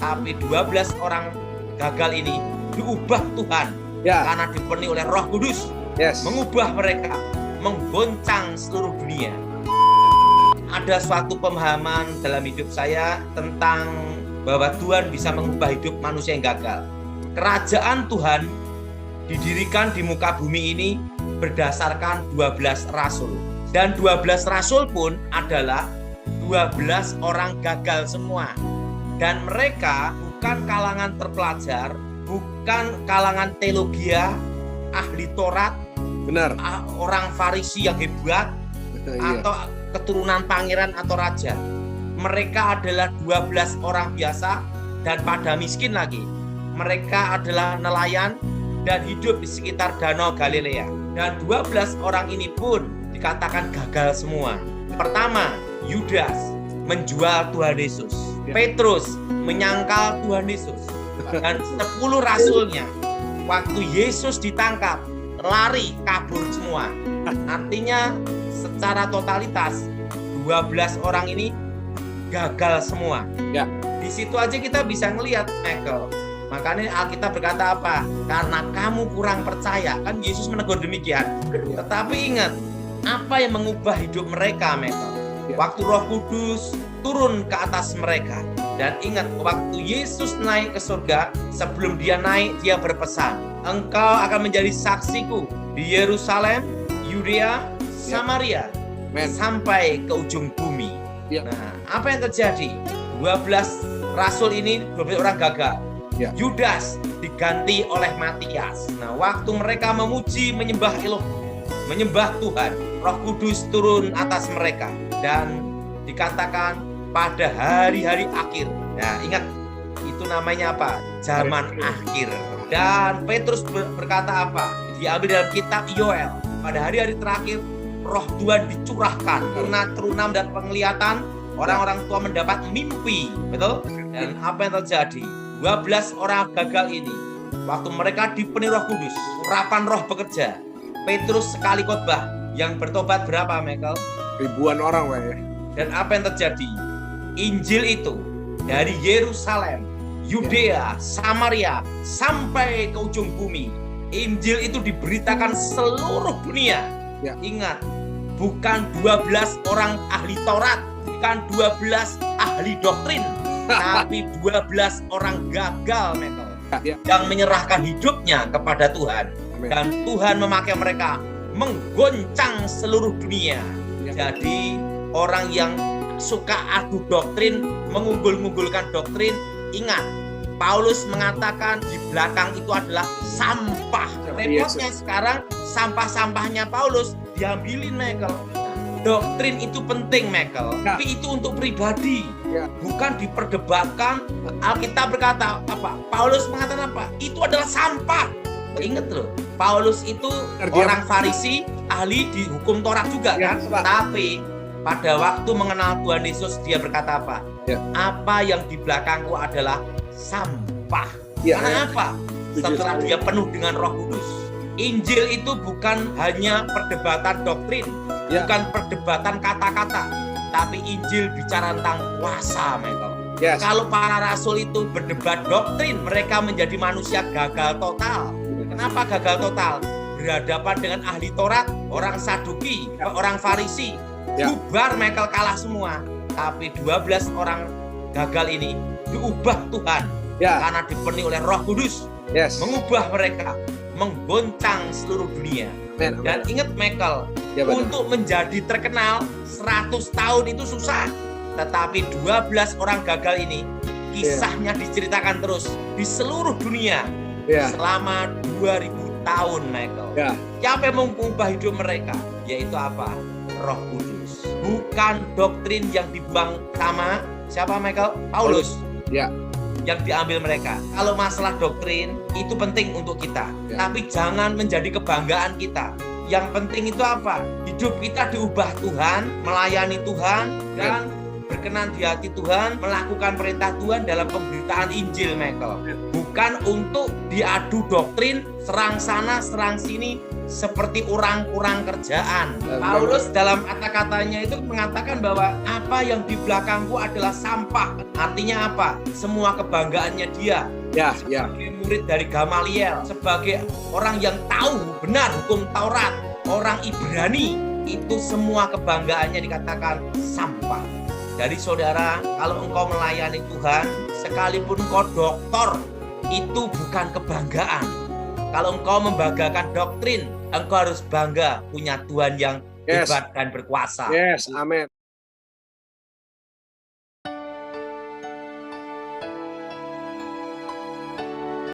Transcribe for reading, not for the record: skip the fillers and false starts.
Tapi 12 orang gagal ini diubah Tuhan karena dipenuhi oleh Roh Kudus. Mengubah mereka, menggoncang seluruh dunia. Ada suatu pemahaman dalam hidup saya tentang bahwa Tuhan bisa mengubah hidup manusia yang gagal. Kerajaan Tuhan didirikan di muka bumi ini berdasarkan 12 rasul. Dan 12 rasul pun adalah 12 orang gagal semua. Dan mereka bukan kalangan terpelajar, bukan kalangan teologia, ahli Taurat, orang Farisi yang hebat, atau keturunan pangeran atau raja. Mereka adalah 12 orang biasa dan pada miskin lagi. Mereka adalah nelayan dan hidup di sekitar Danau Galilea. Dan 12 orang ini pun dikatakan gagal semua. Pertama, Yudas menjual Tuhan Yesus. Petrus menyangkal Tuhan Yesus. Dan 10 rasulnya waktu Yesus ditangkap lari kabur semua. Artinya secara totalitas 12 orang ini gagal semua. Di situ aja kita bisa ngelihat, Michael. Makanya Alkitab berkata apa? Karena kamu kurang percaya. Kan Yesus menegur demikian. Tetapi ingat, apa yang mengubah hidup mereka, Michael? Waktu Roh Kudus turun ke atas mereka. Dan ingat, waktu Yesus naik ke surga, sebelum dia naik, dia berpesan, engkau akan menjadi saksiku di Yerusalem, Yudea, Samaria, sampai ke ujung bumi. Nah, apa yang terjadi? 12 rasul ini 12 orang gagal. Yudas diganti oleh Matias. Nah, waktu mereka memuji, menyembah menyembah Tuhan, Roh Kudus turun atas mereka dan dikatakan pada hari-hari akhir. Nah, ingat, itu namanya apa? Zaman akhir. Dan Petrus berkata apa? Diambil dalam kitab Yoel. Pada hari-hari terakhir, Roh Tuhan dicurahkan. Turunam dan penglihatan, orang-orang tua mendapat mimpi. Betul? Dan apa yang terjadi? 12 orang gagal ini, waktu mereka dipenuhi Roh Kudus, urapan Roh bekerja. Petrus sekali khotbah, yang bertobat berapa, Michael? Ribuan orang, Dan apa yang terjadi? Injil itu dari Yerusalem, Yudea, Samaria, sampai ke ujung bumi. Injil itu diberitakan seluruh dunia. Ingat, bukan 12 orang ahli Taurat, bukan 12 ahli doktrin, tapi 12 orang gagal, Michael, yang menyerahkan hidupnya kepada Tuhan. Dan Tuhan memakai mereka menggoncang seluruh dunia. Jadi orang yang suka adu doktrin, mengunggul-unggulkan doktrin, ingat, Paulus mengatakan di belakang itu adalah sampah. Repotnya sekarang sampah-sampahnya Paulus diambilin, Michael. Doktrin itu penting, Michael, tapi itu untuk pribadi, bukan diperdebatkan. Alkitab berkata apa? Paulus mengatakan apa? Itu adalah sampah. Ingat loh, Paulus itu orang Farisi, ahli di hukum Taurat juga kan? Tapi pada waktu mengenal Tuhan Yesus, dia berkata apa? Apa yang di belakangku adalah sampah. Karena apa? Setelah dia penuh dengan Roh Kudus. Injil itu bukan hanya perdebatan doktrin, bukan perdebatan kata-kata, tapi Injil bicara tentang kuasa, Michael. Kalau para rasul itu berdebat doktrin, mereka menjadi manusia gagal total. Kenapa gagal total? Berhadapan dengan ahli Taurat, orang Saduki, orang Farisi, bubar, Michael, kalah semua. Tapi 12 orang gagal ini diubah Tuhan karena dipenuhi oleh Roh Kudus, mengubah mereka, menggoncang seluruh dunia. Dan ingat, Michael, untuk menjadi terkenal 100 tahun itu susah. Tetapi 12 orang gagal ini, kisahnya diceritakan terus di seluruh dunia selama 2000 tahun, Michael. Siapa yang mengubah hidup mereka? Yaitu apa? Roh Kudus. Bukan doktrin yang dibuang sama siapa, Michael? Paulus. Yang diambil mereka. Kalau masalah doktrin itu penting untuk kita, tapi jangan menjadi kebanggaan kita. Yang penting itu apa? Hidup kita diubah Tuhan, melayani Tuhan, dan berkenan di hati Tuhan, melakukan perintah Tuhan dalam pemberitaan Injil, Michael. Bukan untuk diadu doktrin, serang sana, serang sini, seperti orang kurang kerjaan. Paulus dalam kata-katanya itu mengatakan bahwa apa yang di belakangku adalah sampah. Artinya apa? Semua kebanggaannya dia. Sebagai murid dari Gamaliel, sebagai orang yang tahu benar hukum Taurat, orang Ibrani, itu semua kebanggaannya dikatakan sampah. Jadi saudara, kalau engkau melayani Tuhan, sekalipun engkau doktor, itu bukan kebanggaan. Kalau engkau membanggakan doktrin, engkau harus bangga punya Tuhan yang hebat dan berkuasa. Amin.